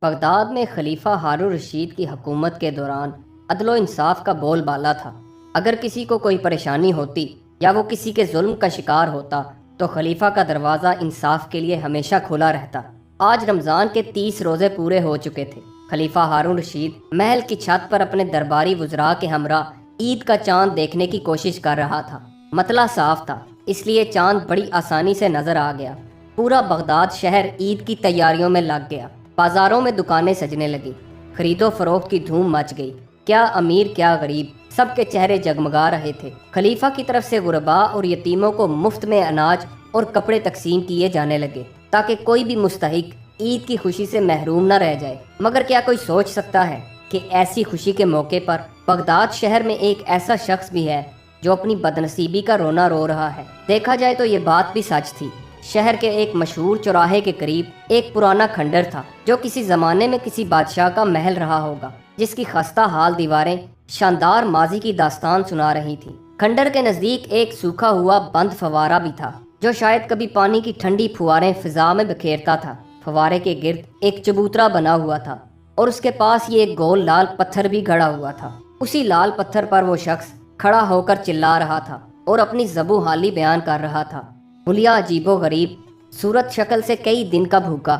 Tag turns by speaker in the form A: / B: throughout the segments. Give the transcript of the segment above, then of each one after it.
A: Baghdad میں خلیفہ ہارون رشید کی حکومت کے دوران عدل و انصاف کا بول بالا تھا۔ اگر کسی کو کوئی پریشانی ہوتی یا وہ کسی کے ظلم کا شکار ہوتا تو خلیفہ کا دروازہ انصاف کے لیے ہمیشہ کھلا رہتا۔ آج رمضان کے 30 روزے پورے ہو چکے تھے۔ خلیفہ ہارون رشید محل کی چھت پر اپنے درباری وزراء کے ہمراہ عید کا چاند دیکھنے کی کوشش کر رہا تھا۔ مطلع صاف تھا، اس لیے چاند بڑی آسانی سے نظر آ گیا۔ پورا بغداد شہر عید کی تیاریوں میں لگ گیا۔ بازاروں میں دکانیں سجنے لگی، خرید و فروخت کی دھوم مچ گئی۔ کیا امیر کیا غریب، سب کے چہرے جگمگا رہے تھے۔ خلیفہ کی طرف سے غرباء اور یتیموں کو مفت میں اناج اور کپڑے تقسیم کیے جانے لگے تاکہ کوئی بھی مستحق عید کی خوشی سے محروم نہ رہ جائے۔ مگر کیا کوئی سوچ سکتا ہے کہ ایسی خوشی کے موقع پر بغداد شہر میں ایک ایسا شخص بھی ہے جو اپنی بدنصیبی کا رونا رو رہا ہے؟ دیکھا جائے تو یہ بات بھی سچ تھی۔ شہر کے ایک مشہور چوراہے کے قریب ایک پرانا کھنڈر تھا جو کسی زمانے میں کسی بادشاہ کا محل رہا ہوگا، جس کی خستہ حال دیواریں شاندار ماضی کی داستان سنا رہی تھی۔ کھنڈر کے نزدیک ایک سوکھا ہوا بند فوارہ بھی تھا جو شاید کبھی پانی کی ٹھنڈی پھواریں فضا میں بکھیرتا تھا۔ فوارے کے گرد ایک چبوترا بنا ہوا تھا اور اس کے پاس یہ ایک گول لال پتھر بھی گڑا ہوا تھا۔ اسی لال پتھر پر وہ شخص کھڑا ہو کر چلا رہا تھا اور اپنی زبو حالی بیان کر رہا تھا۔ حلیہ عجیب و غریب، صورت شکل سے کئی دن کا بھوکا،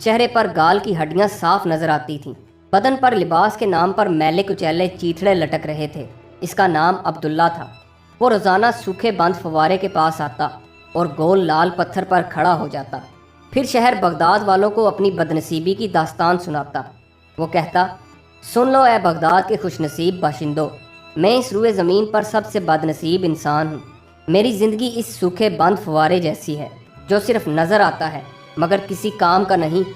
A: چہرے پر گال کی ہڈیاں صاف نظر آتی تھیں، بدن پر لباس کے نام پر میلے کچیلے چیتھڑے لٹک رہے تھے۔ اس کا نام عبداللہ تھا۔ وہ روزانہ سوکھے بند فوارے کے پاس آتا اور گول لال پتھر پر کھڑا ہو جاتا، پھر شہر بغداد والوں کو اپنی بدنصیبی کی داستان سناتا۔ وہ کہتا، سن لو اے بغداد کے خوش نصیب باشندوں، میں اس روئے زمین پر سب سے بدنصیب انسان ہوں۔ میری زندگی اس سوکھے بند فوارے جیسی ہے جو صرف نظر آتا ہے مگر کسی کام کا نہیں۔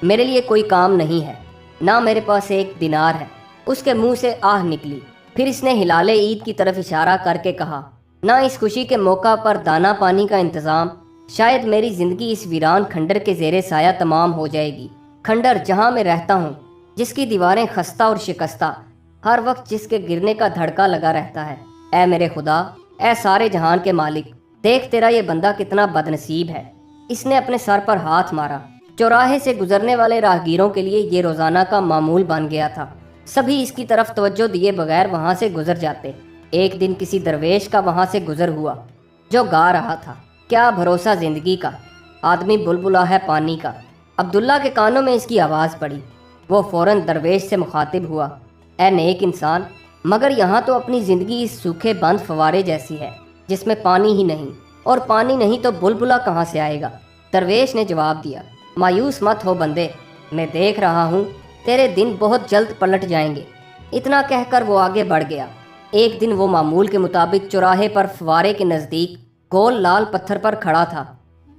A: میرے لیے کوئی کام نہیں ہے، نہ میرے پاس ایک دینار ہے۔ اس کے منہ سے آہ نکلی، پھر اس نے ہلال عید کی طرف اشارہ کر کے کہا، نہ اس خوشی کے موقع پر دانہ پانی کا انتظام، شاید میری زندگی اس ویران کھنڈر کے زیر سایہ تمام ہو جائے گی۔ کھنڈر جہاں میں رہتا ہوں، جس کی دیواریں خستہ اور شکستہ، ہر وقت جس کے گرنے کا دھڑکا لگا رہتا ہے۔ اے میرے خدا، اے سارے جہان کے مالک، دیکھ تیرا یہ بندہ کتنا بدنصیب ہے۔ اس نے اپنے سر پر ہاتھ مارا۔ چوراہے سے گزرنے والے راہگیروں کے لیے یہ روزانہ کا معمول بن گیا تھا۔ سبھی اس کی طرف توجہ دیے بغیر وہاں سے گزر جاتے۔ ایک دن کسی درویش کا وہاں سے گزر ہوا جو گا رہا تھا، کیا بھروسہ زندگی کا، آدمی بلبلا ہے پانی کا۔ عبداللہ کے کانوں میں اس کی آواز پڑی۔ وہ فوراً درویش سے مخاطب ہوا، اے نیک انسان، مگر یہاں تو اپنی زندگی اس سوکھے بند فوارے جیسی ہے جس میں پانی ہی نہیں، اور پانی نہیں تو بلبلا کہاں سے آئے گا؟ درویش نے جواب دیا، مایوس مت ہو بندے، میں دیکھ رہا ہوں تیرے دن بہت جلد پلٹ جائیں گے۔ اتنا کہہ کر وہ آگے بڑھ گیا۔ ایک دن وہ معمول کے مطابق چوراہے پر فوارے کے نزدیک گول لال پتھر پر کھڑا تھا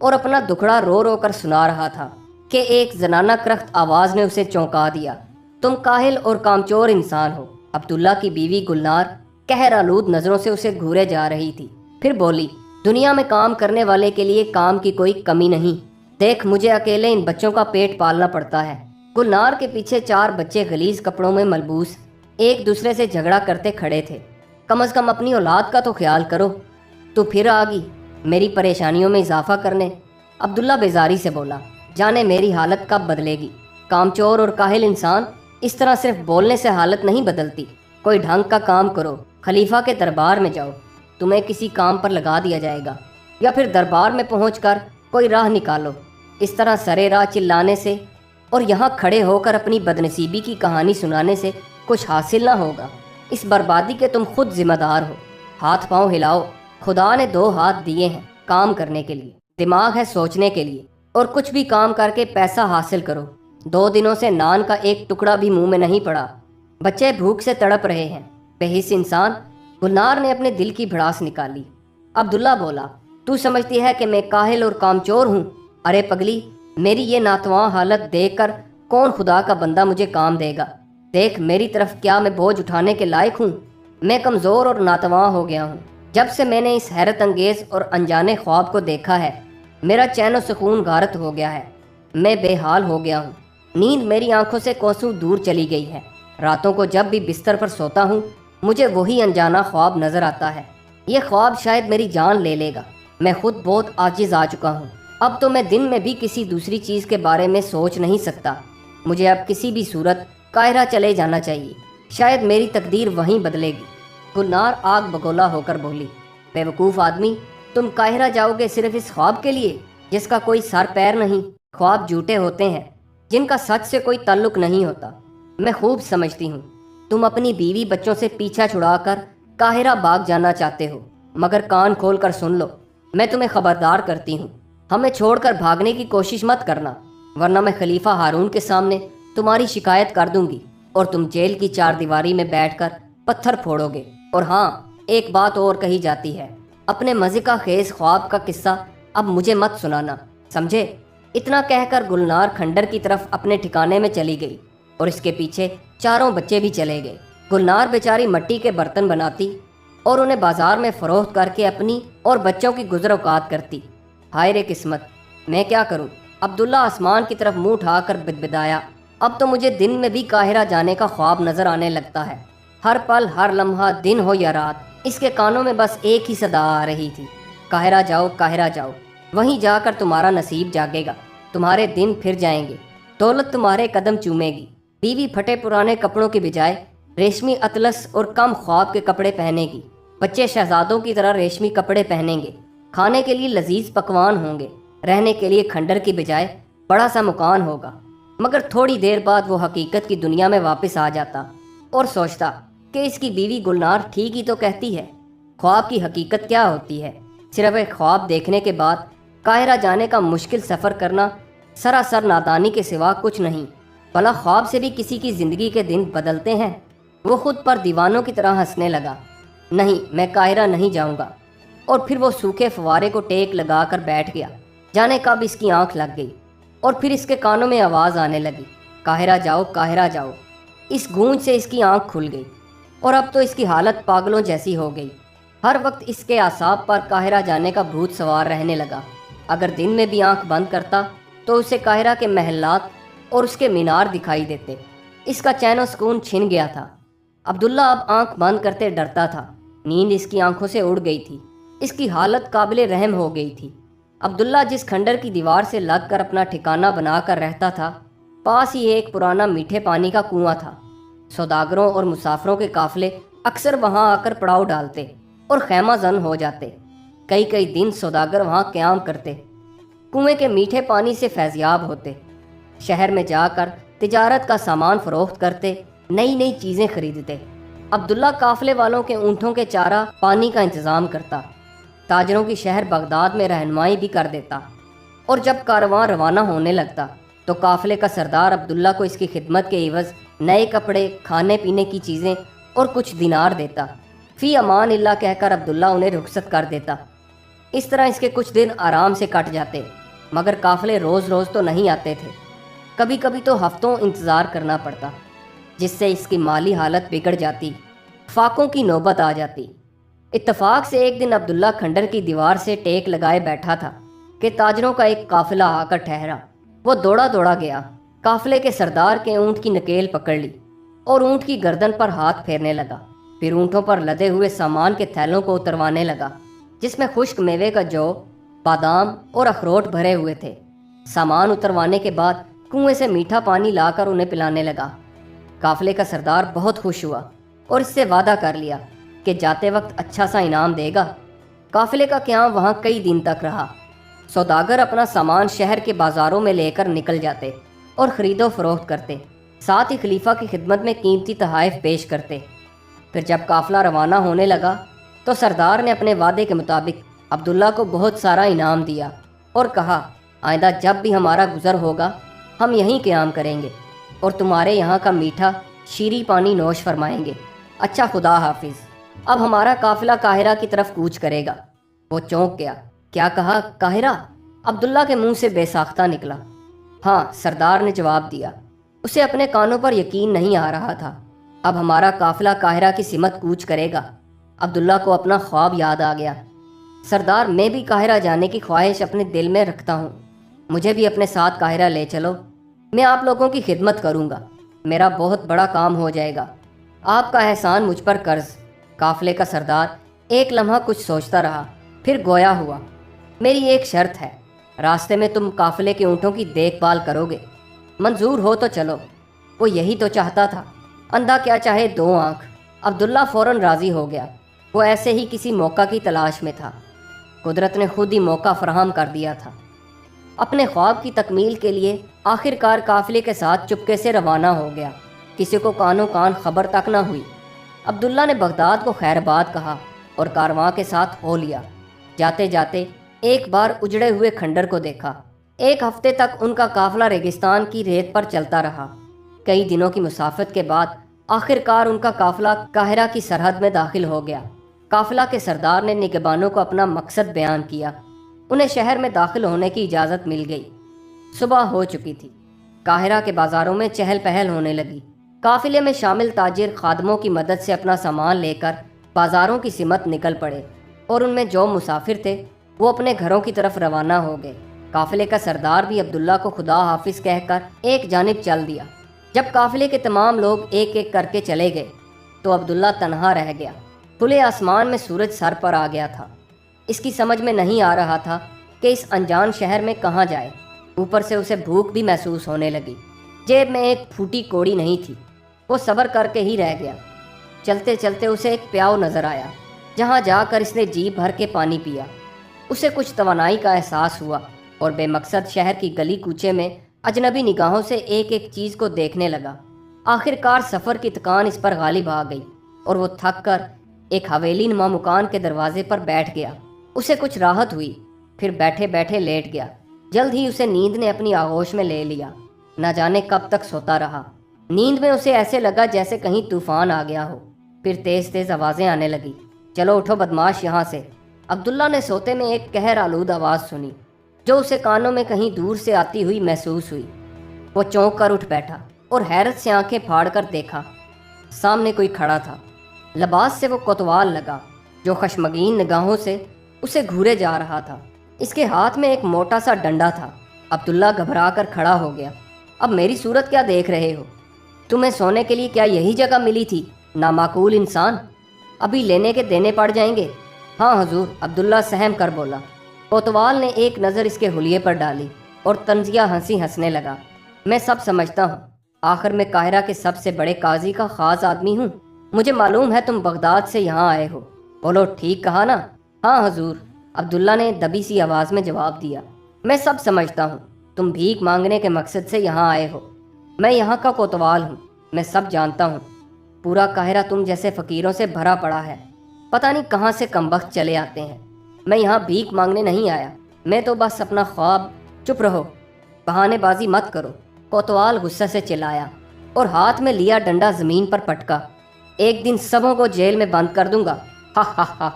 A: اور اپنا دکھڑا رو رو کر سنا رہا تھا کہ ایک زنانہ کرخت آواز نے اسے چونکا دیا، تم کاہل اور کامچور انسان ہو۔ عبداللہ کی بیوی گلنار قہر آلود نظروں سے اسے گھورے جا رہی تھی، پھر بولی، دنیا میں کام کرنے والے کے لیے کام کی کوئی کمی نہیں۔ دیکھ، مجھے اکیلے ان بچوں کا پیٹ پالنا پڑتا ہے۔ گلنار کے پیچھے 4 بچے غلیظ کپڑوں میں ملبوس ایک دوسرے سے جھگڑا کرتے کھڑے تھے۔ کم از کم اپنی اولاد کا تو خیال کرو، تو پھر آگی میری پریشانیوں میں اضافہ کرنے۔ عبداللہ بیزاری سے بولا، جانے میری حالت کب بدلے گی؟ کامچور اور کاہل انسان، اس طرح صرف بولنے سے حالت نہیں بدلتی۔ کوئی ڈھنگ کا کام کرو، خلیفہ کے دربار میں جاؤ، تمہیں کسی کام پر لگا دیا جائے گا، یا پھر دربار میں پہنچ کر کوئی راہ نکالو۔ اس طرح سرے راہ چلانے سے اور یہاں کھڑے ہو کر اپنی بدنصیبی کی کہانی سنانے سے کچھ حاصل نہ ہوگا۔ اس بربادی کے تم خود ذمہ دار ہو۔ ہاتھ پاؤں ہلاؤ، خدا نے 2 ہاتھ دیے ہیں کام کرنے کے لیے، دماغ ہے سوچنے کے لیے، اور کچھ بھی کام کر کے پیسہ حاصل کرو۔ 2 دنوں سے نان کا ایک ٹکڑا بھی منہ میں نہیں پڑا، بچے بھوک سے تڑپ رہے ہیں۔ بے حس انسان، گلنار نے اپنے دل کی بھڑاس نکالی۔ عبداللہ بولا، تو سمجھتی ہے کہ میں کاہل اور کامچور ہوں؟ ارے پگلی، میری یہ ناتواں حالت دیکھ کر کون خدا کا بندہ مجھے کام دے گا؟ دیکھ میری طرف، کیا میں بوجھ اٹھانے کے لائق ہوں؟ میں کمزور اور ناتواں ہو گیا ہوں۔ جب سے میں نے اس حیرت انگیز اور انجانے خواب کو دیکھا ہے، میرا چین و سکون غارت ہو گیا ہے۔ میں بے حال ہو گیا ہوں، نیند میری آنکھوں سے کوسوں دور چلی گئی ہے۔ راتوں کو جب بھی بستر پر سوتا ہوں، مجھے وہی انجانا خواب نظر آتا ہے۔ یہ خواب شاید میری جان لے لے گا۔ میں خود بہت عاجز آ چکا ہوں۔ اب تو میں دن میں بھی کسی دوسری چیز کے بارے میں سوچ نہیں سکتا۔ مجھے اب کسی بھی صورت قاہرہ چلے جانا چاہیے، شاید میری تقدیر وہیں بدلے گی۔ گلنار آگ بگولا ہو کر بولی، بے وقوف آدمی، تم قاہرہ جاؤ گے صرف اس خواب کے لیے جس کا کوئی سر پیر نہیں؟ خواب جھوٹے ہوتے ہیں جن کا سچ سے کوئی تعلق نہیں ہوتا۔ میں خوب سمجھتی ہوں تم اپنی بیوی بچوں سے پیچھا چھڑا کر قاہرہ بھاگ جانا چاہتے ہو، مگر کان کھول کر سن لو، میں تمہیں خبردار کرتی ہوں، ہمیں چھوڑ کر بھاگنے کی کوشش مت کرنا، ورنہ میں خلیفہ ہارون کے سامنے تمہاری شکایت کر دوں گی اور تم جیل کی چار دیواری میں بیٹھ کر پتھر پھوڑو گے۔ اور ہاں، ایک بات اور کہی جاتی ہے، اپنے مزے کا خیز خواب کا قصہ اب مجھے مت سنانا، سمجھے؟ اتنا کہہ کر گلنار کھنڈر کی طرف اپنے ٹھکانے میں چلی گئی اور اس کے پیچھے چاروں بچے بھی چلے گئے۔ گلنار بیچاری مٹی کے برتن بناتی اور انہیں بازار میں فروخت کر کے اپنی اور بچوں کی گزر اوقات کرتی۔ ہائے رے قسمت، میں کیا کروں؟ عبداللہ آسمان کی طرف منہ اٹھا کر بدبدایا، اب تو مجھے دن میں بھی قاہرہ جانے کا خواب نظر آنے لگتا ہے۔ ہر پل ہر لمحہ، دن ہو یا رات، اس کے کانوں میں بس ایک ہی صدا آ رہی تھی، قاہرہ جاؤ، قاہرہ جاؤ، وہیں جا کر تمہارا نصیب جاگے گا، تمہارے دن پھر جائیں گے، دولت تمہارے قدم چومے گی۔ بیوی پھٹے پرانے کپڑوں کے بجائے ریشمی اطلس اور کم خواب کے کپڑے پہنے گی، بچے شہزادوں کی طرح ریشمی کپڑے پہنیں گے، کھانے کے لیے لذیذ پکوان ہوں گے، رہنے کے لیے کھنڈر کی بجائے بڑا سا مکان ہوگا۔ مگر تھوڑی دیر بعد وہ حقیقت کی دنیا میں واپس آ جاتا اور سوچتا کہ اس کی بیوی گلنار ٹھیک ہی تو کہتی ہے، خواب کی حقیقت کیا ہوتی ہے؟ صرف ایک خواب دیکھنے کے بعد قاہرہ جانے کا مشکل سفر کرنا سراسر نادانی کے سوا کچھ نہیں۔ بھلا خواب سے بھی کسی کی زندگی کے دن بدلتے ہیں؟ وہ خود پر دیوانوں کی طرح ہنسنے لگا، نہیں، میں قاہرہ نہیں جاؤں گا۔ اور پھر وہ سوکھے فوارے کو ٹیک لگا کر بیٹھ گیا۔ جانے کب اس کی آنکھ لگ گئی اور پھر اس کے کانوں میں آواز آنے لگی، قاہرہ جاؤ، قاہرہ جاؤ۔ اس گونج سے اس کی آنکھ کھل گئی اور اب تو اس کی حالت پاگلوں جیسی ہو گئی۔ ہر وقت اس کے اعصاب پر قاہرہ جانے کا بھوت سوار رہنے لگا۔ اگر دن میں بھی آنکھ بند کرتا تو اسے قاہرہ کے محلات اور اس کے مینار دکھائی دیتے۔ اس کا چین و سکون چھن گیا تھا۔ عبداللہ اب آنکھ بند کرتے ڈرتا تھا، نیند اس کی آنکھوں سے اڑ گئی تھی، اس کی حالت قابل رحم ہو گئی تھی۔ عبداللہ جس کھنڈر کی دیوار سے لگ کر اپنا ٹھکانہ بنا کر رہتا تھا، پاس ہی ایک پرانا میٹھے پانی کا کنواں تھا۔ سوداگروں اور مسافروں کے قافلے اکثر وہاں آ کر پڑاؤ ڈالتے اور خیمہ زن ہو جاتے۔ کئی کئی دن سوداگر وہاں قیام کرتے، کنویں کے میٹھے پانی سے فیضیاب ہوتے، شہر میں جا کر تجارت کا سامان فروخت کرتے، نئی نئی چیزیں خریدتے۔ عبداللہ قافلے والوں کے اونٹوں کے چارہ پانی کا انتظام کرتا، تاجروں کی شہر بغداد میں رہنمائی بھی کر دیتا، اور جب کارواں روانہ ہونے لگتا تو قافلے کا سردار عبداللہ کو اس کی خدمت کے عوض نئے کپڑے، کھانے پینے کی چیزیں اور کچھ دینار دیتا۔ فی امان اللہ کہہ کر عبداللہ انہیں رخصت کر دیتا۔ اس طرح اس کے کچھ دن آرام سے کٹ جاتے، مگر قافلے روز روز تو نہیں آتے تھے، کبھی کبھی تو ہفتوں انتظار کرنا پڑتا، جس سے اس کی مالی حالت بگڑ جاتی، فاقوں کی نوبت آ جاتی۔ اتفاق سے ایک دن عبداللہ کھنڈر کی دیوار سے ٹیک لگائے بیٹھا تھا کہ تاجروں کا ایک قافلہ آ کر ٹھہرا۔ وہ دوڑا دوڑا گیا، قافلے کے سردار کے اونٹ کی نکیل پکڑ لی اور اونٹ کی گردن پر ہاتھ پھیرنے لگا، پھر اونٹوں پر لدے ہوئے سامان کے تھیلوں کو اتروانے لگا، جس میں خشک میوے کا جو، بادام اور اخروٹ بھرے ہوئے تھے۔ سامان اتروانے کے بعد کنویں سے میٹھا پانی لا کر انہیں پلانے لگا۔ قافلے کا سردار بہت خوش ہوا اور اس سے وعدہ کر لیا کہ جاتے وقت اچھا سا انعام دے گا۔ قافلے کا قیام وہاں کئی دن تک رہا۔ سوداگر اپنا سامان شہر کے بازاروں میں لے کر نکل جاتے اور خرید و فروخت کرتے، ساتھ ہی خلیفہ کی خدمت میں قیمتی تحائف پیش کرتے۔ پھر جب قافلہ روانہ ہونے لگا تو سردار نے اپنے وعدے کے مطابق عبداللہ کو بہت سارا انعام دیا اور کہا، آئندہ جب بھی ہمارا گزر ہوگا ہم یہیں قیام کریں گے اور تمہارے یہاں کا میٹھا شیریں پانی نوش فرمائیں گے۔ اچھا، خدا حافظ، اب ہمارا قافلہ قاہرہ کی طرف کوچ کرے گا۔ وہ چونک گیا، کیا کہا، قاہرہ؟ عبداللہ کے منہ سے بے ساختہ نکلا۔ ہاں، سردار نے جواب دیا۔ اسے اپنے کانوں پر یقین نہیں آ رہا تھا۔ اب ہمارا قافلہ قاہرہ کی سمت کوچ کرے گا۔ عبداللہ کو اپنا خواب یاد آ گیا۔ سردار، میں بھی قاہرہ جانے کی خواہش اپنے دل میں رکھتا ہوں، مجھے بھی اپنے ساتھ قاہرہ لے چلو، میں آپ لوگوں کی خدمت کروں گا، میرا بہت بڑا کام ہو جائے گا، آپ کا احسان مجھ پر قرض۔ قافلے کا سردار ایک لمحہ کچھ سوچتا رہا، پھر گویا ہوا، میری ایک شرط ہے، راستے میں تم قافلے کے اونٹوں کی دیکھ بھال کرو گے، منظور ہو تو چلو۔ وہ یہی تو چاہتا تھا، اندھا کیا چاہے دو آنکھ۔ عبداللہ فوراً راضی ہو گیا۔ وہ ایسے ہی کسی موقع کی تلاش میں تھا، قدرت نے خود ہی موقع فراہم کر دیا تھا۔ اپنے خواب کی تکمیل کے لیے آخر کار قافلے کے ساتھ چپکے سے روانہ ہو گیا، کسی کو کانوں کان خبر تک نہ ہوئی۔ عبداللہ نے بغداد کو خیر باد کہا اور کارواں کے ساتھ ہو لیا۔ جاتے جاتے ایک بار اجڑے ہوئے کھنڈر کو دیکھا۔ ایک ہفتے تک ان کا قافلہ ریگستان کی ریت پر چلتا رہا۔ کئی دنوں کی مسافت کے بعد آخر کار ان کا قافلہ قاہرہ کی سرحد میں داخل ہو گیا۔ قافلہ کے سردار نے نگہبانوں کو اپنا مقصد بیان کیا۔ انہیں شہر میں داخل ہونے کی اجازت مل گئی۔ صبح ہو چکی تھی۔ قاہرہ کے بازاروں میں چہل پہل ہونے لگی۔ قافلے میں شامل تاجر خادموں کی مدد سے اپنا سامان لے کر بازاروں کی سمت نکل پڑے، اور ان میں جو مسافر تھے وہ اپنے گھروں کی طرف روانہ ہو گئے۔ قافلے کا سردار بھی عبداللہ کو خدا حافظ کہہ کر ایک جانب چل دیا۔ جب قافلے کے تمام لوگ ایک ایک کر کے چلے گئے تو عبداللہ تنہا رہ گیا۔ کھلے آسمان میں سورج سر پر آ گیا تھا۔ اس کی سمجھ میں نہیں آ رہا تھا کہ اس انجان شہر میں کہاں جائے۔ اوپر سے اسے بھوک بھی محسوس ہونے لگی۔ جیب میں ایک پھوٹی کوڑی نہیں تھی۔ وہ صبر کر کے ہی رہ گیا۔ چلتے چلتے اسے ایک پیاؤ نظر آیا، جہاں جا کر اس نے جی بھر کے پانی پیا۔ اسے کچھ توانائی کا احساس ہوا اور بے مقصد شہر کی گلی کوچے میں اجنبی نگاہوں سے ایک ایک چیز کو دیکھنے لگا۔ آخر کار سفر کی تکان اس پر غالب آ گئی اور وہ تھک کر ایک حویلی نما مکان کے دروازے پر بیٹھ گیا۔ اسے کچھ راحت ہوئی، پھر بیٹھے بیٹھے لیٹ گیا۔ جلد ہی اسے نیند نے اپنی آغوش میں لے لیا۔ نہ جانے کب تک سوتا رہا۔ نیند میں اسے ایسے لگا جیسے کہیں طوفان آ گیا ہو۔ پھر تیز تیز آوازیں آنے لگی، چلو اٹھو بدماش یہاں سے۔ عبداللہ نے سوتے میں ایک قہر آلود آواز سنی جو اسے کانوں میں کہیں دور سے آتی ہوئی محسوس ہوئی۔ وہ چونک کر اٹھ بیٹھا اور حیرت سے آنکھیں پھاڑ کر دیکھا۔ سامنے کوئی کھڑا تھا۔ لباس سے وہ کوتوال لگا جو خشمگین نگاہوں سے اسے گھورے جا رہا تھا۔ اس کے ہاتھ میں ایک موٹا سا ڈنڈا تھا۔ عبداللہ گھبرا کر کھڑا ہو گیا۔ اب میری صورت کیا دیکھ رہے ہو؟ تمہیں سونے کے لیے کیا یہی جگہ ملی تھی؟ نامعقول انسان، ابھی لینے کے دینے پڑ جائیں گے۔ ہاں حضور، عبداللہ سہم کر بولا۔ کوتوال نے ایک نظر اس کے حلیے پر ڈالی اور طنزیہ ہنسی ہنسنے لگا۔ میں سب سمجھتا ہوں، آخر میں قاہرہ کے سب سے بڑے قاضی کا خاص آدمی ہوں۔ مجھے معلوم ہے تم بغداد سے یہاں آئے ہو۔ بولو ٹھیک کہا نا؟ ہاں حضور، عبداللہ نے دبی سی آواز میں جواب دیا۔ میں سب سمجھتا ہوں، تم بھیک مانگنے کے مقصد سے یہاں آئے ہو۔ میں یہاں کا کوتوال ہوں، میں سب جانتا ہوں۔ پورا قاہرہ تم جیسے فقیروں سے بھرا پڑا ہے، پتہ نہیں کہاں سے کمبخت چلے آتے ہیں۔ میں یہاں بھیک مانگنے نہیں آیا، میں تو بس اپنا خواب۔ چپ رہو، بہانے بازی مت کرو، کوتوال غصے سے چلایا اور ہاتھ میں لیا ڈنڈا زمین پر پٹکا۔ ایک دن سبوں کو جیل میں بند کر دوں گا، ہا ہا ہا۔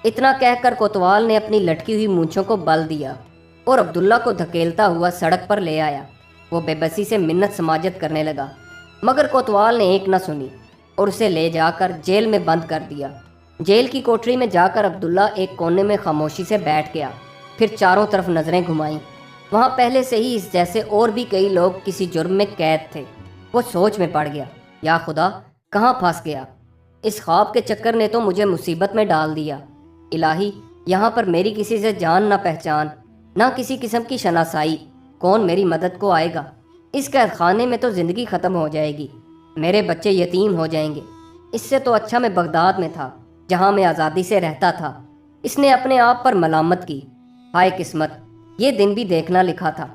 A: اتنا کہہ کر کوتوال نے اپنی لٹکی ہوئی مونچھوں کو بل دیا اور عبداللہ کو دھکیلتا ہوا سڑک پر لے آیا۔ وہ بے بسی سے منت سماجت کرنے لگا، مگر کوتوال نے ایک نہ سنی اور اسے لے جا کر جیل میں بند کر دیا۔ جیل کی کوٹری میں جا کر عبداللہ ایک کونے میں خاموشی سے بیٹھ گیا، پھر چاروں طرف نظریں گھمائیں۔ وہاں پہلے سے ہی اس جیسے اور بھی کئی لوگ کسی جرم میں قید تھے۔ وہ سوچ میں پڑ گیا، یا خدا، کہاں پھنس گیا؟ اس خواب کے چکر نے تو مجھے مصیبت میں ڈال دیا۔ الہی، یہاں پر میری کسی سے جان نہ پہچان، نہ کسی قسم کی شناسائی، کون میری مدد کو آئے گا؟ اس قید خانے میں تو زندگی ختم ہو جائے گی، میرے بچے یتیم ہو جائیں گے۔ اس سے تو اچھا میں بغداد میں تھا، جہاں میں آزادی سے رہتا تھا۔ اس نے اپنے آپ پر ملامت کی۔ ہائے قسمت، یہ دن بھی دیکھنا لکھا تھا۔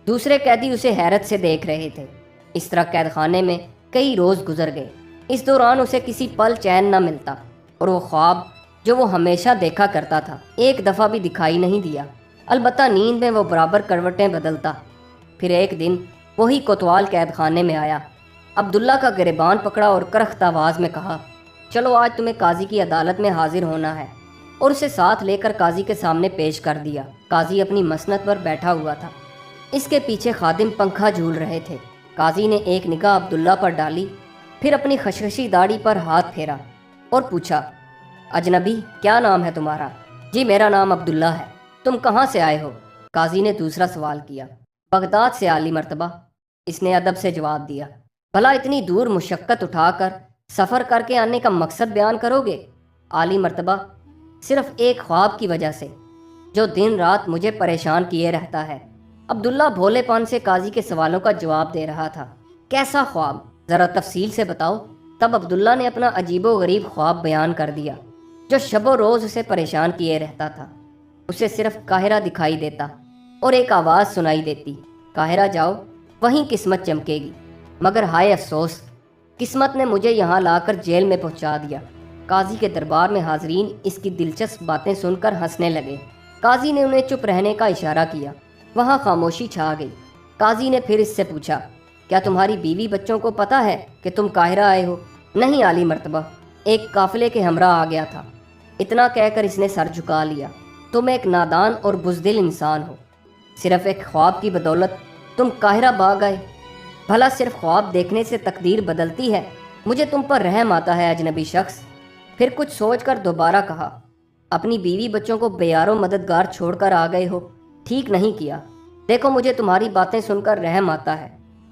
A: دوسرے قیدی اسے حیرت سے دیکھ رہے تھے۔ اس طرح قید خانے میں کئی روز گزر گئے۔ اس دوران اسے کسی پل چین نہ ملتا اور وہ خواب جو وہ ہمیشہ دیکھا کرتا تھا ایک دفعہ بھی دکھائی نہیں دیا۔ البتہ نیند میں وہ برابر کروٹیں بدلتا۔ پھر ایک دن وہی کوتوال قید خانے میں آیا، عبداللہ کا گریبان پکڑا اور کرخت آواز میں کہا، چلو آج تمہیں قاضی کی عدالت میں حاضر ہونا ہے، اور اسے ساتھ لے کر قاضی کے سامنے پیش کر دیا۔ قاضی اپنی مسند پر بیٹھا ہوا تھا، اس کے پیچھے خادم پنکھا جھول رہے تھے۔ قاضی نے ایک نگاہ عبداللہ پر ڈالی، پھر اپنی خشخشی داڑھی پر ہاتھ پھیرا اور پوچھا، اجنبی، کیا نام ہے تمہارا؟ جی میرا نام عبداللہ ہے۔ تم کہاں سے آئے ہو؟ قاضی نے دوسرا سوال کیا۔ بغداد سے عالی مرتبہ، اس نے ادب سے جواب دیا۔ بھلا اتنی دور مشقت اٹھا کر سفر کر کے آنے کا مقصد بیان کرو گے؟ عالی مرتبہ، صرف ایک خواب کی وجہ سے جو دن رات مجھے پریشان کیے رہتا ہے۔ عبداللہ بھولے پان سے قاضی کے سوالوں کا جواب دے رہا تھا۔ کیسا خواب؟ ذرا تفصیل سے بتاؤ۔ تب عبداللہ نے اپنا عجیب و غریب خواب بیان کر دیا جو شب و روز اسے پریشان کیے رہتا تھا۔ اسے صرف قاہرہ دکھائی دیتا اور ایک آواز سنائی دیتی، قاہرہ جاؤ، وہیں قسمت چمکے گی۔ مگر ہائے افسوس، قسمت نے مجھے یہاں لا کر جیل میں پہنچا دیا۔ قاضی کے دربار میں حاضرین اس کی دلچسپ باتیں سن کر ہنسنے لگے۔ قاضی نے انہیں چپ رہنے کا اشارہ کیا۔ وہاں خاموشی چھا گئی۔ قاضی نے پھر اس سے پوچھا، کیا تمہاری بیوی بچوں کو پتہ ہے کہ تم قاہرہ آئے ہو؟ نہیں عالی مرتبہ، ایک قافلے کے ہمراہ آ گیا تھا۔ اتنا کہہ کر اس نے سر جھکا لیا۔ تم ایک نادان اور بزدل انسان ہو۔ صرف ایک خواب کی بدولت تم قاہرہ بھاگ آئے۔ بھلا صرف خواب دیکھنے سے تقدیر بدلتی ہے؟ مجھے تم پر رحم آتا ہے اجنبی شخص۔ پھر کچھ سوچ کر دوبارہ کہا، اپنی بیوی بچوں کو بے و مددگار چھوڑ کر آ گئے ہو، ٹھیک نہیں کیا۔ دیکھو مجھے تمہاری باتیں سن کر رحم آتا ہے،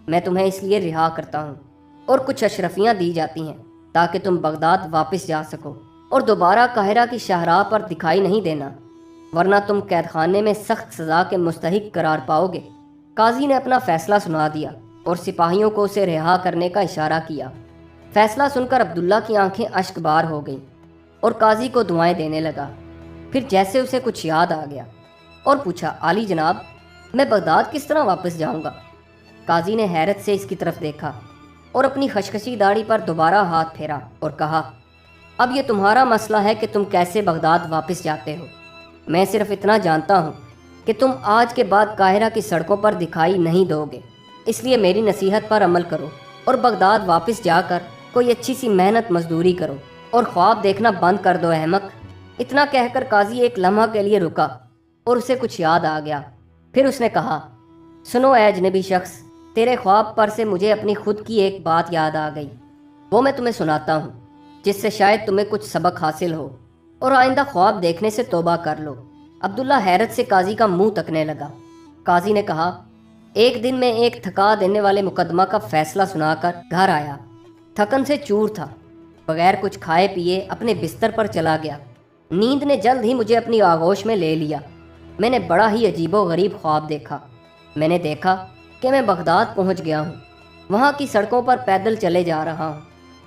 A: میں تمہیں اس لیے رہا کرتا ہوں اور کچھ اشرفیاں دی جاتی ہیں تاکہ تم بغداد واپس جا سکو اور دوبارہ قاہرہ کی شاہراہ پر دکھائی نہیں دینا، ورنہ تم قید خانے میں سخت سزا کے مستحق قرار پاؤ گے۔ قاضی نے اپنا فیصلہ سنا دیا اور سپاہیوں کو اسے رہا کرنے کا اشارہ کیا۔ فیصلہ سن کر عبداللہ کی آنکھیں اشک بار ہو گئیں اور قاضی کو دعائیں دینے لگا۔ پھر جیسے اسے کچھ یاد آ گیا اور پوچھا، عالی جناب، میں بغداد کس طرح واپس جاؤں گا؟ قاضی نے حیرت سے اس کی طرف دیکھا اور اپنی خشخشی داڑھی پر دوبارہ ہاتھ پھیرا اور کہا، اب یہ تمہارا مسئلہ ہے کہ تم کیسے بغداد واپس جاتے ہو۔ میں صرف اتنا جانتا ہوں کہ تم آج کے بعد قاہرہ کی سڑکوں پر دکھائی نہیں دو گے، اس لیے میری نصیحت پر عمل کرو اور بغداد واپس جا کر کوئی اچھی سی محنت مزدوری کرو اور خواب دیکھنا بند کر دو احمق۔ اتنا کہہ کر قاضی ایک لمحہ کے لیے رکا اور اسے کچھ یاد آ گیا۔ پھر اس نے کہا، سنو اے اجنبی شخص، تیرے خواب پر سے مجھے اپنی خود کی ایک بات یاد آ گئی، وہ میں تمہیں سناتا ہوں، جس سے شاید تمہیں کچھ سبق حاصل ہو اور آئندہ خواب دیکھنے سے توبہ کر لو۔ عبداللہ حیرت سے قاضی کا منہ تکنے لگا۔ قاضی نے کہا، ایک دن میں ایک تھکا دینے والے مقدمہ کا فیصلہ سنا کر گھر آیا۔ تھکن سے چور تھا، بغیر کچھ کھائے پیے اپنے بستر پر چلا گیا۔ نیند نے جلد ہی مجھے اپنی آغوش میں لے لیا۔ میں نے بڑا ہی عجیب و غریب خواب دیکھا۔ میں نے دیکھا کہ میں بغداد پہنچ گیا ہوں، وہاں کی سڑکوں پر پیدل چلے جا رہا ہوں۔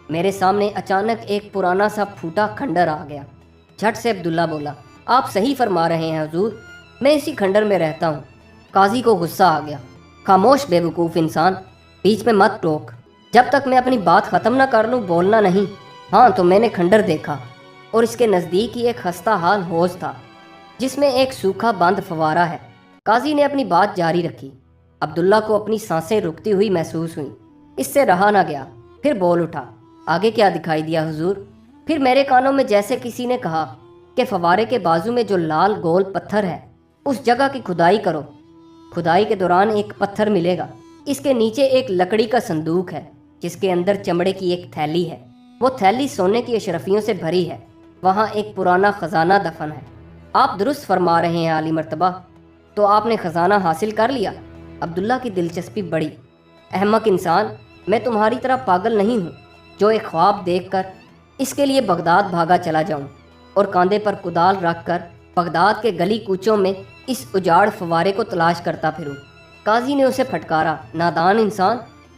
A: میرے سامنے اچانک ایک پرانا سا پھوٹا کھنڈر آ گیا۔ جھٹ سے عبداللہ بولا، آپ صحیح فرما رہے ہیں حضور، میں اسی کھنڈر میں رہتا ہوں۔ قاضی کو غصہ آ گیا۔ خاموش بے وقوف انسان، بیچ میں مت ٹوک، جب تک میں اپنی بات ختم نہ کر لوں بولنا نہیں۔ ہاں تو میں نے کھنڈر دیکھا اور اس کے نزدیک ہی ایک خستہ حال حوض تھا جس میں ایک سوکھا بند فوارہ ہے۔ قاضی نے اپنی بات جاری رکھی۔ عبداللہ کو اپنی سانسیں رکتی ہوئی محسوس ہوئیں۔ اس سے رہا نہ گیا، پھر بول اٹھا، آگے کیا دکھائی دیا حضور؟ پھر میرے کانوں میں جیسے کسی نے کہا کہ فوارے کے بازو میں جو لال گول پتھر ہے اس جگہ کی کھدائی کرو۔ کھدائی کے دوران ایک پتھر ملے گا، اس کے نیچے ایک لکڑی کا صندوق ہے جس کے اندر چمڑے کی ایک تھیلی ہے، وہ تھیلی سونے کی اشرفیوں سے بھری ہے، وہاں ایک پرانا خزانہ دفن ہے۔ آپ درست فرما رہے ہیں عالی مرتبہ، تو آپ نے خزانہ حاصل کر لیا؟ عبداللہ کی دلچسپی بڑھی۔ احمق انسان، میں تمہاری طرح پاگل نہیں ہوں جو ایک خواب دیکھ کر اس کے لیے بغداد بھاگا چلا جاؤں اور کاندھے پر کدال رکھ کر بغداد کے گلی کوچوں میں اس اجاڑ فوارے کو تلاش کرتا پھروں۔ قاضی نے اسے پھٹکارا، نادان انسان،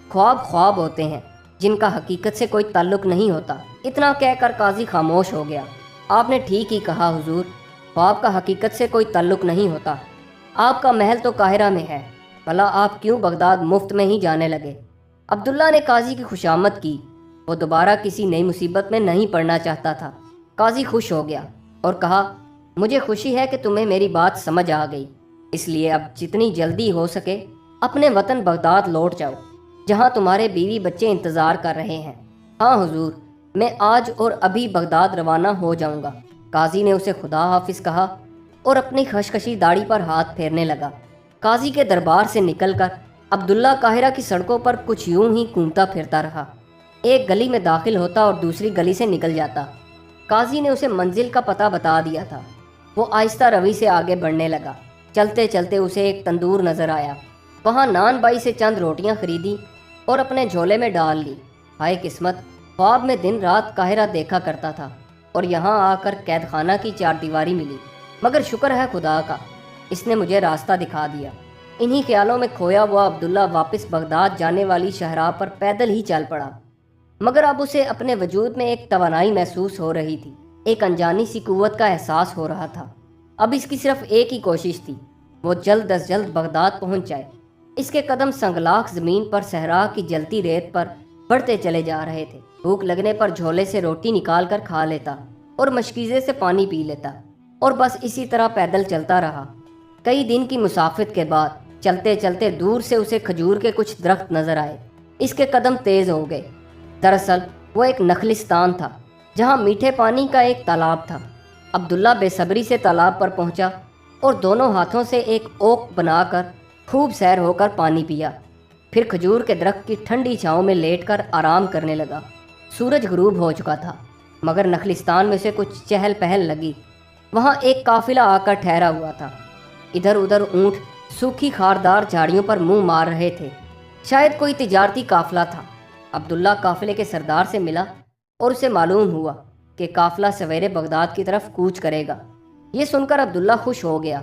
A: خواب خواب ہوتے ہیں جن کا حقیقت سے کوئی تعلق نہیں ہوتا۔ اتنا کہہ کر قاضی خاموش ہو گیا۔ آپ نے ٹھیک ہی کہا حضور، خواب کا حقیقت سے کوئی تعلق نہیں ہوتا۔ آپ کا محل تو قاہرہ میں ہے، بھلا آپ کیوں بغداد مفت میں ہی جانے لگے؟ عبداللہ نے قاضی کی خوشامد کی۔ وہ دوبارہ کسی نئی مصیبت میں نہیں پڑنا چاہتا تھا۔ قاضی خوش ہو گیا اور کہا، مجھے خوشی ہے کہ تمہیں میری بات سمجھ آ گئی، اس لیے اب جتنی جلدی ہو سکے اپنے وطن بغداد لوٹ جاؤ جہاں تمہارے بیوی بچے انتظار کر رہے ہیں۔ ہاں حضور، میں آج اور ابھی بغداد روانہ ہو جاؤں گا۔ قاضی نے اسے خدا حافظ کہا اور اپنی خشخشی داڑھی پر ہاتھ پھیرنے لگا۔ قاضی کے دربار سے نکل کر عبداللہ قاہرہ کی سڑکوں پر کچھ یوں ہی گھومتا پھرتا رہا۔ ایک گلی میں داخل ہوتا اور دوسری گلی سے نکل جاتا۔ قاضی نے اسے منزل کا پتہ بتا دیا تھا۔ وہ آہستہ روی سے آگے بڑھنے لگا۔ چلتے چلتے اسے ایک تندور نظر آیا۔ وہاں نان بائی سے چند روٹیاں خریدی اور اپنے جھولے میں ڈال لی۔ ہائے قسمت، خواب میں دن رات قاہرہ دیکھا کرتا تھا اور یہاں آ کر قید خانہ کی چار دیواری ملی، مگر شکر ہے خدا کا، اس نے مجھے راستہ دکھا دیا۔ انہی خیالوں میں کھویا ہوا عبداللہ واپس بغداد جانے والی شاہراہ پر پیدل ہی چل پڑا، مگر اب اسے اپنے وجود میں ایک توانائی محسوس ہو رہی تھی، ایک انجانی سی قوت کا احساس ہو رہا تھا۔ اب اس کی صرف ایک ہی کوشش تھی، وہ جلد از جلد بغداد پہنچ جائے۔ اس کے قدم سنگلاخ زمین پر صحرا کی جلتی ریت پر بڑھتے چلے جا رہے تھے۔ بھوک لگنے پر جھولے سے روٹی نکال کر کھا لیتا اور مشکیزے سے پانی پی لیتا، اور بس اسی طرح پیدل چلتا رہا۔ کئی دن کی مسافت کے بعد چلتے چلتے دور سے اسے کھجور کے کچھ درخت نظر آئے۔ اس کے قدم تیز ہو گئے۔ دراصل وہ ایک نخلستان تھا جہاں میٹھے پانی کا ایک تالاب تھا۔ عبداللہ بے صبری سے تالاب پر پہنچا اور دونوں ہاتھوں سے ایک اوک بنا کر خوب سیر ہو کر پانی پیا، پھر کھجور کے درخت کی ٹھنڈی چھاؤں میں لیٹ کر آرام کرنے لگا۔ سورج غروب ہو چکا تھا، مگر نخلستان میں سے کچھ چہل پہل لگی۔ وہاں ایک قافلہ آ کر ٹھہرا ہوا تھا۔ ادھر ادھر اونٹ سوکھی خاردار جھاڑیوں پر منہ مار رہے تھے، شاید کوئی تجارتی قافلہ تھا۔ عبداللہ قافلے کے سردار سے ملا اور اسے معلوم ہوا کہ قافلہ سویرے بغداد کی طرف کوچ کرے گا۔ یہ سن کر عبداللہ خوش ہو گیا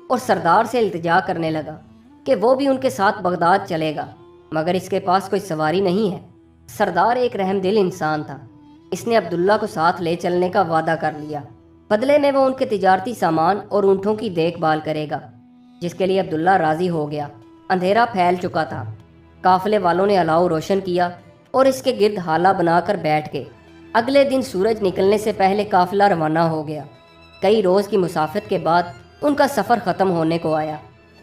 A: اور سردار سے التجا کرنے لگا کہ وہ بھی ان کے ساتھ بغداد چلے گا، مگر اس کے پاس کوئی سواری نہیں ہے۔ سردار ایک رحم دل انسان تھا، اس نے عبداللہ کو ساتھ لے چلنے کا وعدہ کر لیا۔ بدلے میں وہ ان کے تجارتی سامان اور اونٹوں کی دیکھ بھال کرے گا، جس کے لیے عبداللہ راضی ہو گیا۔ اندھیرا پھیل چکا تھا۔ قافلے والوں نے الاؤ روشن کیا اور اس کے گرد حالہ بنا کر بیٹھ گئے۔ اگلے دن سورج نکلنے سے پہلے قافلہ روانہ ہو گیا۔ کئی روز کی مسافت کے بعد ان کا سفر ختم ہونے کو آیا۔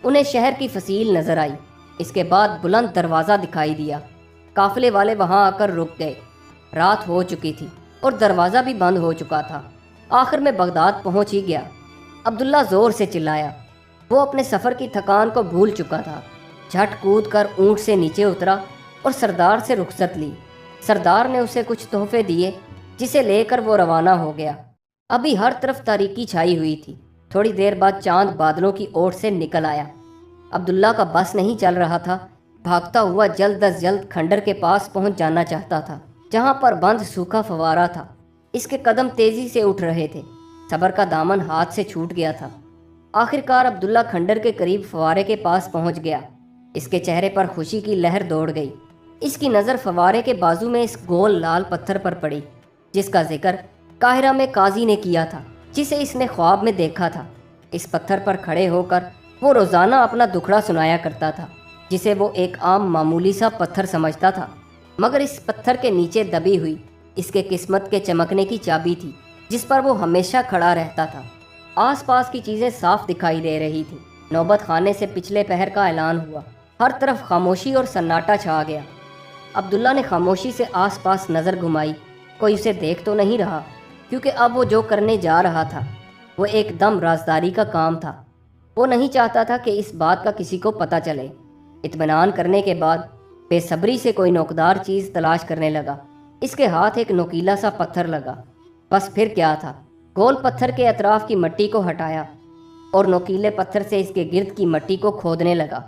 A: انہیں شہر کی فصیل نظر آئی۔ اس کے بعد بلند دروازہ دکھائی دیا۔ قافلے والے وہاں آ کر رک گئے۔ رات ہو چکی تھی اور دروازہ بھی بند ہو چکا تھا۔ آخر میں بغداد پہنچ ہی گیا۔ عبداللہ زور سے چلایا۔ وہ اپنے سفر کی تھکان کو بھول چکا تھا۔ جھٹ کود کر اونٹ سے نیچے اترا اور سردار سے رخصت لی۔ سردار نے اسے کچھ تحفے دیے، جسے لے کر وہ روانہ ہو گیا۔ ابھی ہر طرف تاریکی چھائی ہوئی تھی۔ تھوڑی دیر بعد چاند بادلوں کی اوٹ سے نکل آیا۔ عبداللہ کا بس نہیں چل رہا تھا۔ بھاگتا ہوا جلد از جلد کھنڈر کے پاس پہنچ جانا چاہتا تھا، جہاں پر بند سوکھا فوارہ تھا۔ اس کے قدم تیزی سے اٹھ رہے تھے۔ صبر کا دامن ہاتھ سے چھوٹ گیا تھا۔ آخر کار عبداللہ کھنڈر کے قریب فوارے کے پاس پہنچ گیا۔ اس کے چہرے پر خوشی کی لہر دوڑ گئی۔ اس کی نظر فوارے کے بازو میں اس گول لال پتھر پر پڑی، جس کا ذکر قاہرہ میں قاضی نے کیا تھا، جسے اس نے خواب میں دیکھا تھا۔ اس پتھر پر کھڑے ہو کر وہ روزانہ اپنا دکھڑا سنایا کرتا تھا، جسے وہ ایک عام معمولی سا پتھر سمجھتا تھا، مگر اس پتھر کے نیچے دبی ہوئی اس کے قسمت کے چمکنے کی چابی تھی، جس پر وہ ہمیشہ کھڑا رہتا تھا۔ آس پاس کی چیزیں صاف دکھائی دے رہی تھی۔ نوبت خانے سے پچھلے پہر کا اعلان ہوا۔ ہر طرف خاموشی اور سناٹا چھا گیا۔ عبداللہ نے خاموشی سے آس پاس نظر گھمائی۔ کوئی اسے دیکھ تو نہیں رہا، کیونکہ اب وہ جو کرنے جا رہا تھا وہ ایک دم رازداری کا کام تھا۔ وہ نہیں چاہتا تھا کہ اس بات کا کسی کو پتہ چلے۔ اطمینان کرنے کے بعد بے صبری سے کوئی نوکدار چیز تلاش کرنے لگا۔ اس کے ہاتھ ایک نوکیلا سا پتھر لگا۔ بس پھر کیا تھا، گول پتھر کے اطراف کی مٹی کو ہٹایا اور نوکیلے پتھر سے اس کے گرد کی مٹی کو کھودنے لگا۔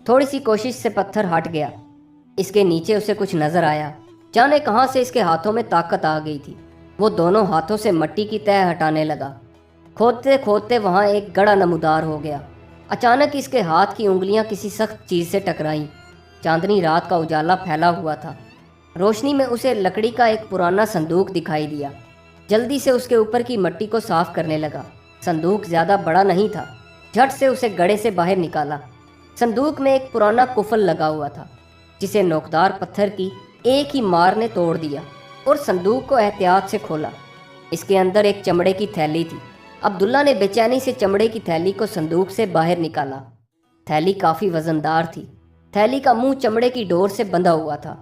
A: تھوڑی سی کوشش سے پتھر ہٹ گیا۔ اس کے نیچے اسے کچھ نظر آیا۔ جانے کہاں سے اس کے ہاتھوں میں طاقت آ گئی تھی۔ وہ دونوں ہاتھوں سے مٹی کی تہہ ہٹانے لگا۔ کھودتے کھودتے وہاں ایک گڑھا نمودار ہو گیا۔ اچانک اس کے ہاتھ کی انگلیاں کسی سخت چیز سے ٹکرائیں۔ چاندنی رات کا اجالا پھیلا ہوا تھا۔ روشنی میں اسے لکڑی کا ایک پرانا صندوق دکھائی دیا۔ جلدی سے اس کے اوپر کی مٹی کو صاف کرنے لگا۔ صندوق زیادہ بڑا نہیں تھا۔ جھٹ سے اسے گڑھے سے باہر نکالا۔ صندوق میں ایک پرانا قفل لگا ہوا تھا، جسے نوکدار پتھر کی ایک ہی مار نے توڑ دیا اور صندوق کو احتیاط سے کھولا۔ اس کے اندر ایک چمڑے کی تھیلی تھی۔ عبداللہ نے بے چینی سے چمڑے کی تھیلی کو صندوق سے باہر نکالا۔ تھیلی کافی وزندار تھی۔ تھیلی کا منہ چمڑے کی ڈور سے بندھا ہوا تھا۔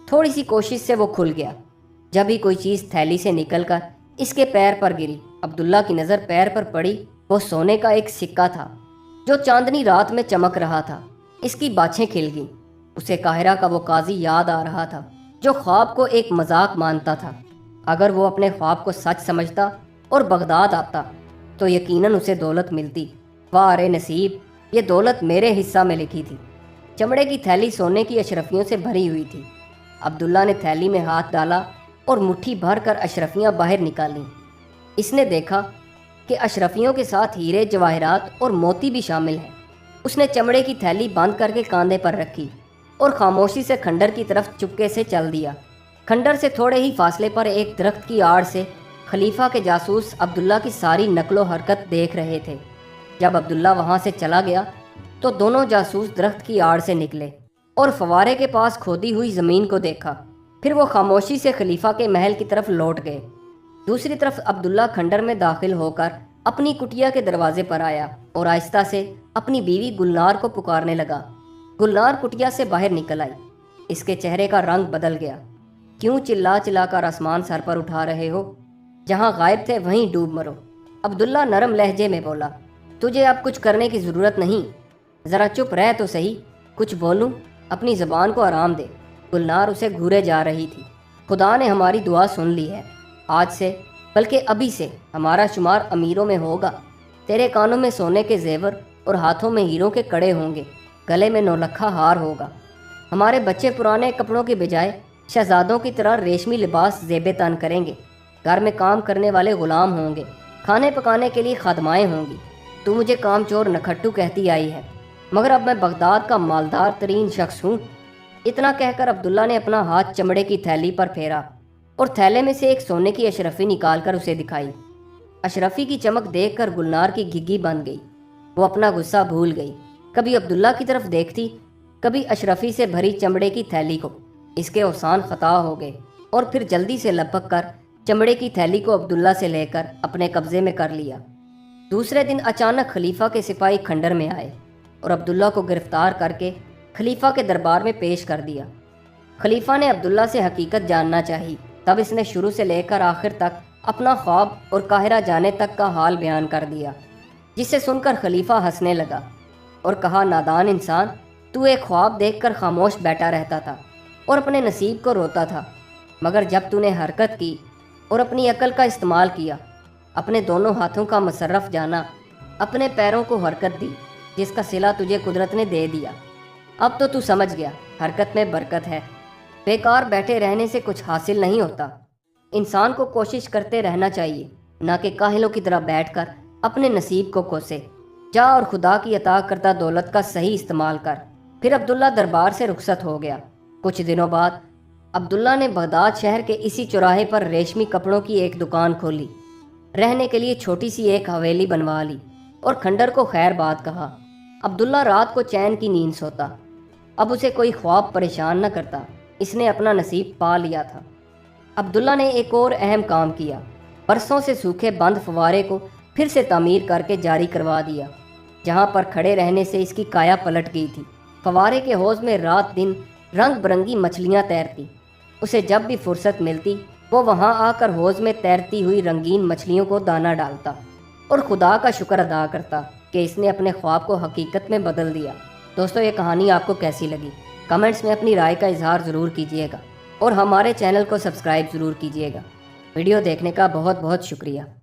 A: تھوڑی سی کوشش سے وہ کھل گیا۔ جب ہی کوئی چیز تھیلی سے نکل کر اس کے پیر پر گری، عبداللہ کی نظر پیر پر پڑی۔ وہ سونے کا ایک سکہ تھا جو چاندنی رات میں چمک رہا تھا۔ اس کی باچھیں کھل گئیں۔ اسے قاہرہ کا وہ قاضی یاد آ رہا تھا جو خواب کو ایک مذاق مانتا تھا۔ اگر وہ اپنے خواب کو سچ سمجھتا اور بغداد آتا تو یقیناً اسے دولت ملتی۔ واہ رے نصیب، یہ دولت میرے حصہ میں لکھی تھی۔ چمڑے کی تھیلی سونے کی اشرفیوں سے بھری ہوئی تھی۔ عبداللہ نے تھیلی میں ہاتھ ڈالا اور مٹھی بھر کر اشرفیاں باہر نکالیں۔ اس نے دیکھا کہ اشرفیوں کے ساتھ ہیرے جواہرات اور موتی بھی شامل ہیں۔ اس نے چمڑے کی تھیلی بند کر کے کاندھے پر رکھی اور خاموشی سے کھنڈر کی طرف چپکے سے چل دیا۔ کھنڈر سے تھوڑے ہی فاصلے پر ایک درخت کی آڑ سے خلیفہ کے جاسوس عبداللہ کی ساری نقل و حرکت دیکھ رہے تھے۔ جب عبداللہ وہاں سے چلا گیا تو دونوں جاسوس درخت کی آڑ سے نکلے اور فوارے کے پاس کھودی ہوئی زمین کو دیکھا۔ پھر وہ خاموشی سے خلیفہ کے محل کی طرف لوٹ گئے۔ دوسری طرف عبداللہ کھنڈر میں داخل ہو کر اپنی کٹیا کے دروازے پر آیا اور آہستہ سے اپنی بیوی گلنار کو پکارنے لگا۔ گلنار کٹیا سے باہر نکل آئی۔ اس کے چہرے کا رنگ بدل گیا۔ کیوں چلا چلا کر آسمان سر پر اٹھا رہے ہو؟ جہاں غائب تھے وہیں ڈوب مرو۔ عبداللہ نرم لہجے میں بولا، تجھے اب کچھ کرنے کی ضرورت نہیں، ذرا چپ رہ تو صحیح، کچھ بولوں، اپنی زبان کو آرام دے۔ گلنار اسے گھورے جا رہی تھی۔ خدا نے ہماری دعا سن لی ہے، آج سے بلکہ ابھی سے ہمارا شمار امیروں میں ہوگا۔ تیرے کانوں میں سونے کے زیور اور ہاتھوں میں ہیروں کے کڑے ہوں گے، گلے میں نولکھا ہار ہوگا۔ ہمارے بچے پرانے کپڑوں کے بجائے شہزادوں کی طرح ریشمی لباس زیب تن کریں گے۔ گھر میں کام کرنے والے غلام ہوں گے، کھانے پکانے کے لیے خادمائیں ہوں گی۔ تو مجھے کام چور نکھٹو کہتی آئی ہے، مگر اب میں بغداد کا مالدار ترین شخص ہوں۔ اتنا کہہ کر عبداللہ نے اپنا ہاتھ چمڑے کی تھیلی پر پھیرا اور تھیلے میں سے ایک سونے کی اشرفی نکال کر اسے دکھائی۔ اشرفی کی چمک دیکھ کر گلنار کی گھگی بن گئی۔ وہ اپنا غصہ بھول گئی، کبھی عبداللہ کی طرف دیکھتی، کبھی اشرفی سے بھری چمڑے کی تھیلی کو۔ اس کے اوسان خطا ہو گئے اور پھر جلدی سے لپک کر چمڑے کی تھیلی کو عبداللہ سے لے کر اپنے قبضے میں کر لیا۔ دوسرے دن اچانک خلیفہ کے سپاہی کھنڈر میں آئے اور عبداللہ کو گرفتار کر کے خلیفہ کے دربار میں پیش کر دیا۔ خلیفہ نے عبداللہ سے حقیقت جاننا چاہی، تب اس نے شروع سے لے کر آخر تک اپنا خواب اور قاہرہ جانے تک کا حال بیان کر دیا، جسے سن کر خلیفہ ہنسنے لگا اور کہا، نادان انسان، تو ایک خواب دیکھ کر خاموش بیٹھا رہتا تھا اور اپنے نصیب کو روتا تھا، مگر جب تو نے حرکت کی اور اپنی عقل کا استعمال کیا، اپنے دونوں ہاتھوں کا مصرف جانا، اپنے پیروں کو حرکت دی، جس کا صلہ تجھے قدرت نے دے دیا، اب تو سمجھ گیا حرکت میں برکت ہے۔ بیکار بیٹھے رہنے سے کچھ حاصل نہیں ہوتا، انسان کو کوشش کرتے رہنا چاہیے، نہ کہ کاہلوں کی طرح بیٹھ کر اپنے نصیب کو کوسے۔ جا اور خدا کی عطا کردہ دولت کا صحیح استعمال کر۔ پھر عبداللہ دربار سے رخصت ہو گیا۔ کچھ دنوں بعد عبداللہ نے بغداد شہر کے اسی چوراہے پر ریشمی کپڑوں کی ایک دکان کھولی، رہنے کے لیے چھوٹی سی ایک حویلی بنوا لی اور کھنڈر کو خیر بات کہا۔ عبداللہ رات کو چین کی نیند سوتا، اب اسے کوئی خواب پریشان نہ کرتا، اس نے اپنا نصیب پا لیا تھا۔ عبداللہ نے ایک اور اہم کام کیا، برسوں سے سوکھے بند فوارے کو پھر سے تعمیر کر کے جاری کروا دیا، جہاں پر کھڑے رہنے سے اس کی کایا پلٹ گئی تھی۔ فوارے کے حوض میں رات دن رنگ برنگی مچھلیاں تیرتی، اسے جب بھی فرصت ملتی وہ وہاں آ کر حوض میں تیرتی ہوئی رنگین مچھلیوں کو دانہ ڈالتا اور خدا کا شکر ادا کرتا کہ اس نے اپنے خواب کو حقیقت میں بدل دیا۔ دوستو، یہ کہانی آپ کو کیسی لگی؟ کمنٹس میں اپنی رائے کا اظہار ضرور کیجیے گا اور ہمارے چینل کو سبسکرائب ضرور کیجیے گا۔ ویڈیو دیکھنے کا بہت بہت شکریہ۔